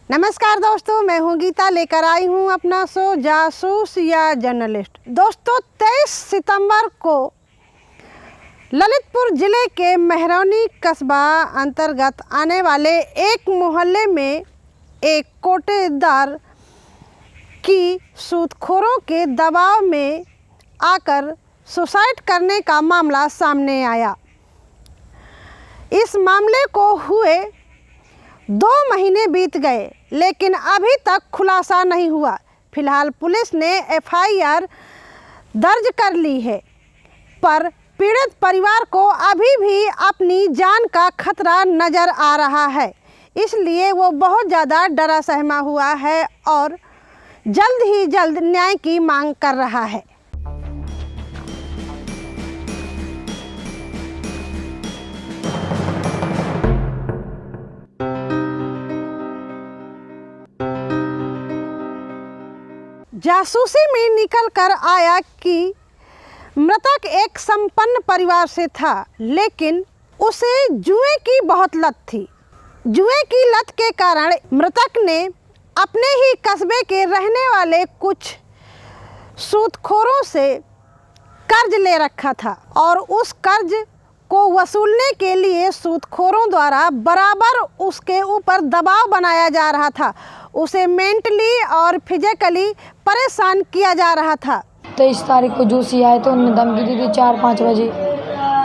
नमस्कार दोस्तों, मैं हूं गीता, लेकर आई हूं अपना शो जासूस या जर्नलिस्ट। दोस्तों 23 सितंबर को ललितपुर ज़िले के मेहरौनी कस्बा अंतर्गत आने वाले एक मोहल्ले में एक कोटेदार की सूदखोरों के दबाव में आकर सुसाइड करने का मामला सामने आया। इस मामले को हुए 2 महीने बीत गए, लेकिन अभी तक खुलासा नहीं हुआ। फिलहाल पुलिस ने FIR दर्ज कर ली है, पर पीड़ित परिवार को अभी भी अपनी जान का खतरा नज़र आ रहा है, इसलिए वो बहुत ज़्यादा डरा सहमा हुआ है और जल्द ही जल्द न्याय की मांग कर रहा है। जासूसी में निकल कर आया कि मृतक एक संपन्न परिवार से था, लेकिन उसे जुए की बहुत लत थी। जुए की लत के कारण मृतक ने अपने ही कस्बे के रहने वाले कुछ सूदखोरों से कर्ज ले रखा था और उस कर्ज को वसूलने के लिए सूदखोरों द्वारा बराबर उसके ऊपर दबाव बनाया जा रहा था। उसे मेंटली और फिजिकली परेशान किया जा रहा था। 23 तारीख को जोशी आए तो उन्होंने धमकी दी थी 4-5 बजे,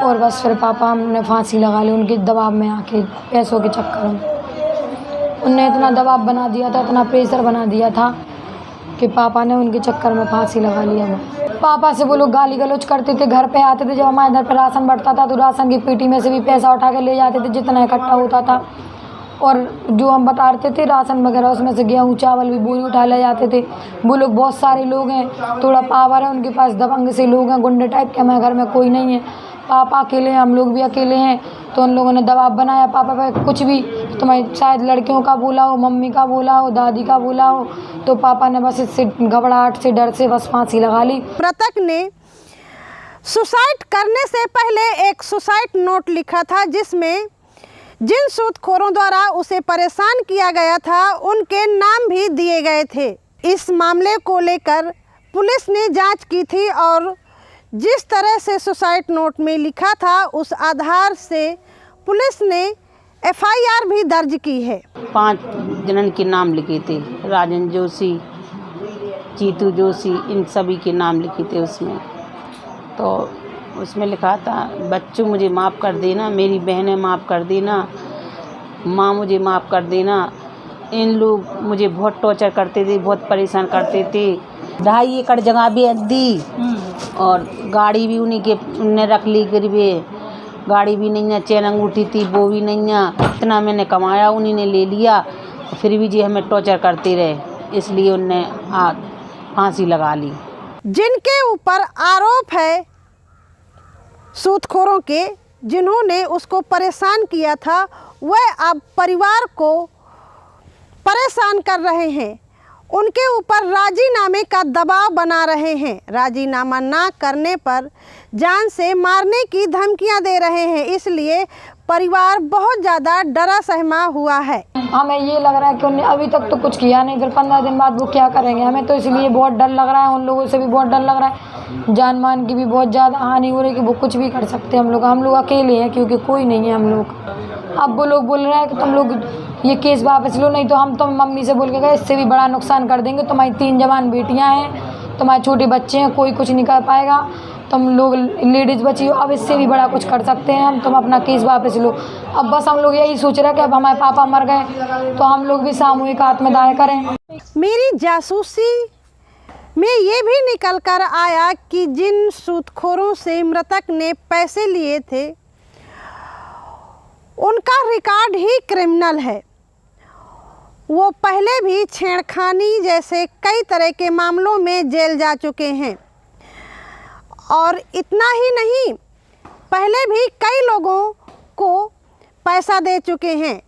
और बस फिर पापा हमने फांसी लगा ली उनके दबाव में आके, पैसों के चक्कर में। उनने इतना दबाव बना दिया था, इतना प्रेशर बना दिया था कि पापा ने उनके चक्कर में फांसी लगा लिया। पापा से वो लोग गाली गलौज करते थे, घर पे आते थे। जब हमारे घर पे राशन बढ़ता था तो राशन की पेटी में से भी पैसा उठा के ले जाते थे जितना इकट्ठा होता था, और जो हम बताते थे राशन वगैरह उसमें से गेहूँ चावल भी बोरी उठा ले जाते थे। वो लोग बहुत सारे लोग हैं, थोड़ा पावर है उनके पास, दबंग से लोग हैं, गुंडे टाइप के। हमारे घर में कोई नहीं है, पापा अकेले हैं, हम लोग भी अकेले हैं। तो उन लोगों ने दबाव बनाया पापा पे, कुछ भी तुम्हें शायद लड़कियों का बोला हो, मम्मी का बोला हो, दादी का बोला हो, तो पापा ने बस इससे घबराहट से, डर से बस फांसी लगा ली। मृतक ने सुसाइड करने से पहले एक सुसाइड नोट लिखा था, जिसमें जिन सूदखोरों द्वारा उसे परेशान किया गया था उनके नाम भी दिए गए थे। इस मामले को लेकर पुलिस ने जांच की थी और जिस तरह से सुसाइड नोट में लिखा था उस आधार से पुलिस ने FIR भी दर्ज की है। 5 जनन के नाम लिखे थे, राजन जोशी, जीतू जोशी, इन सभी के नाम लिखे थे उसमें। तो उसमें लिखा था, बच्चों मुझे माफ़ कर देना, मेरी बहनें माफ़ कर देना, माँ मुझे माफ़ कर देना। इन लोग मुझे बहुत टॉर्चर करते थे, बहुत परेशान करते थे। 2.5 एकड़ जगह भी दी और गाड़ी भी उन्हें रख ली गिरवे। गाड़ी भी नहीं है, चैन अंगूठी थी वो भी नहीं है। इतना मैंने कमाया उन्हीं ने ले लिया, फिर भी जी हमें टॉर्चर करते रहे, इसलिए उनने फांसी लगा ली। जिनके ऊपर आरोप है सूदखोरों के, जिन्होंने उसको परेशान किया था, वह अब परिवार को परेशान कर रहे हैं। उनके ऊपर राजीनामे का दबाव बना रहे हैं। राजीनामा ना करने पर जान से मारने की धमकियां दे रहे हैं, इसलिए परिवार बहुत ज़्यादा डरा सहमा हुआ है। हमें ये लग रहा है कि उन्हें अभी तक तो कुछ किया नहीं, फिर 15 दिन बाद वो क्या करेंगे। हमें तो इसलिए बहुत डर लग रहा है, उन लोगों से भी बहुत डर लग रहा है, जान मान की भी बहुत ज़्यादा हानि हो रही है कि वो कुछ भी कर सकते हैं। हम लोग अकेले हैं क्योंकि कोई नहीं है हम लोग। अब वो लोग बोल रहे हैं कि तुम लोग ये केस वापस लो, नहीं तो हम तुम मम्मी से बोल के गए इससे भी बड़ा नुकसान कर देंगे। तुम्हारी 3 जवान बेटियाँ हैं, तुम्हारे छोटे बच्चे हैं, कोई कुछ नहीं कर पाएगा, तुम लोग लेडीज़ बची हो, अब इससे भी बड़ा कुछ कर सकते हैं हम, तुम अपना केस वापस लो। अब बस हम लोग यही सोच रहे हैं कि अब हमारे पापा मर गए तो हम लोग भी सामूहिक आत्मदाह करें। मेरी जासूसी में ये भी निकल कर आया कि जिन सूदखोरों से मृतक ने पैसे लिए थे उनका रिकॉर्ड ही क्रिमिनल है। वो पहले भी छेड़खानी जैसे कई तरह के मामलों में जेल जा चुके हैं, और इतना ही नहीं, पहले भी कई लोगों को पैसा दे चुके हैं।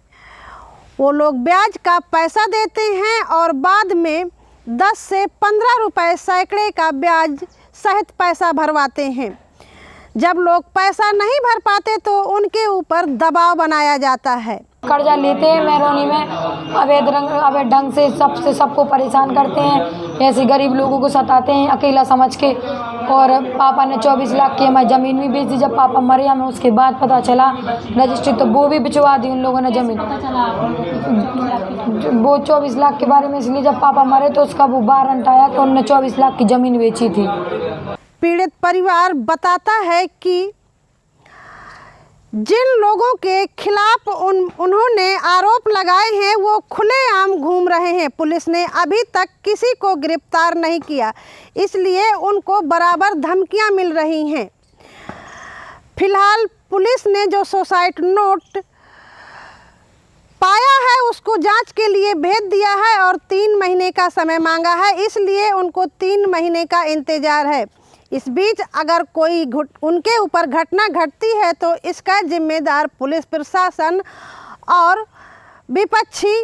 वो लोग ब्याज का पैसा देते हैं और बाद में 10 से 15 रुपए सैकड़े का ब्याज सहित पैसा भरवाते हैं। जब लोग पैसा नहीं भर पाते तो उनके ऊपर दबाव बनाया जाता है। कर्जा लेते हैं मेहरौनी में, अवैध ढंग से सबको परेशान करते हैं, ऐसे गरीब लोगों को सताते हैं अकेला समझ के। और पापा ने 24 लाख की हमारी ज़मीन भी बेच दी। जब पापा मरे हमें उसके बाद पता चला रजिस्ट्री, तो वो भी बिचवा दी उन लोगों ने ज़मीन। वो 24 लाख के बारे में इसलिए जब पापा मरे तो उसका वो वारंट आया कि उन्होंने 24 लाख की ज़मीन बेची थी। पीड़ित परिवार बताता है कि जिन लोगों के खिलाफ उन्होंने आरोप लगाए हैं वो खुलेआम घूम रहे हैं। पुलिस ने अभी तक किसी को गिरफ्तार नहीं किया, इसलिए उनको बराबर धमकियां मिल रही हैं। फिलहाल पुलिस ने जो सुसाइड नोट पाया है उसको जांच के लिए भेज दिया है और 3 महीने का समय मांगा है, इसलिए उनको 3 महीने का इंतज़ार है। इस बीच अगर कोई उनके ऊपर घटना घटती है तो इसका जिम्मेदार पुलिस प्रशासन और विपक्षी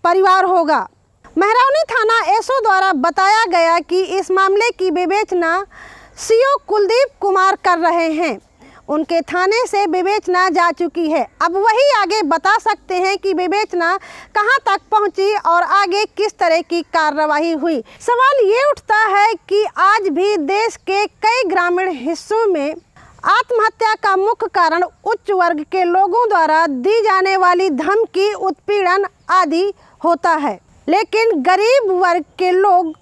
परिवार होगा। महरौनी थाना एसओ द्वारा बताया गया कि इस मामले की विवेचना सीओ कुलदीप कुमार कर रहे हैं। उनके थाने से विवेचना जा चुकी है। अब वही आगे बता सकते हैं कि विवेचना कहां तक पहुंची और आगे किस तरह की कार्रवाई हुई। सवाल ये उठता है कि आज भी देश के कई ग्रामीण हिस्सों में आत्महत्या का मुख्य कारण उच्च वर्ग के लोगों द्वारा दी जाने वाली धमकी, उत्पीड़न आदि होता है, लेकिन गरीब वर्ग के लोग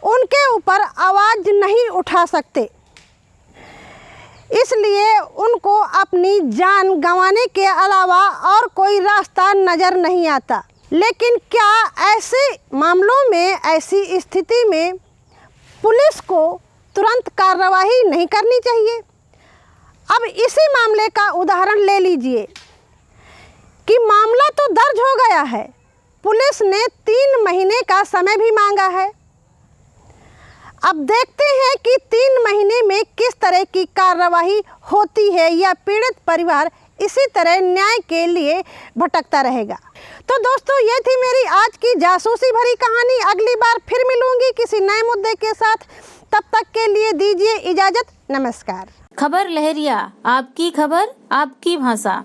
उनके ऊपर आवाज़ नहीं उठा सकते, इसलिए उनको अपनी जान गंवाने के अलावा और कोई रास्ता नज़र नहीं आता। लेकिन क्या ऐसे मामलों में, ऐसी स्थिति में पुलिस को तुरंत कार्रवाई नहीं करनी चाहिए? अब इसी मामले का उदाहरण ले लीजिए कि मामला तो दर्ज हो गया है, पुलिस ने 3 महीने का समय भी मांगा है। अब देखते हैं कि 3 महीने में किस तरह की कार्रवाई होती है या पीड़ित परिवार इसी तरह न्याय के लिए भटकता रहेगा। तो दोस्तों, ये थी मेरी आज की जासूसी भरी कहानी। अगली बार फिर मिलूंगी किसी नए मुद्दे के साथ। तब तक के लिए दीजिए इजाज़त। नमस्कार। खबर लहरिया, आपकी खबर आपकी भाषा।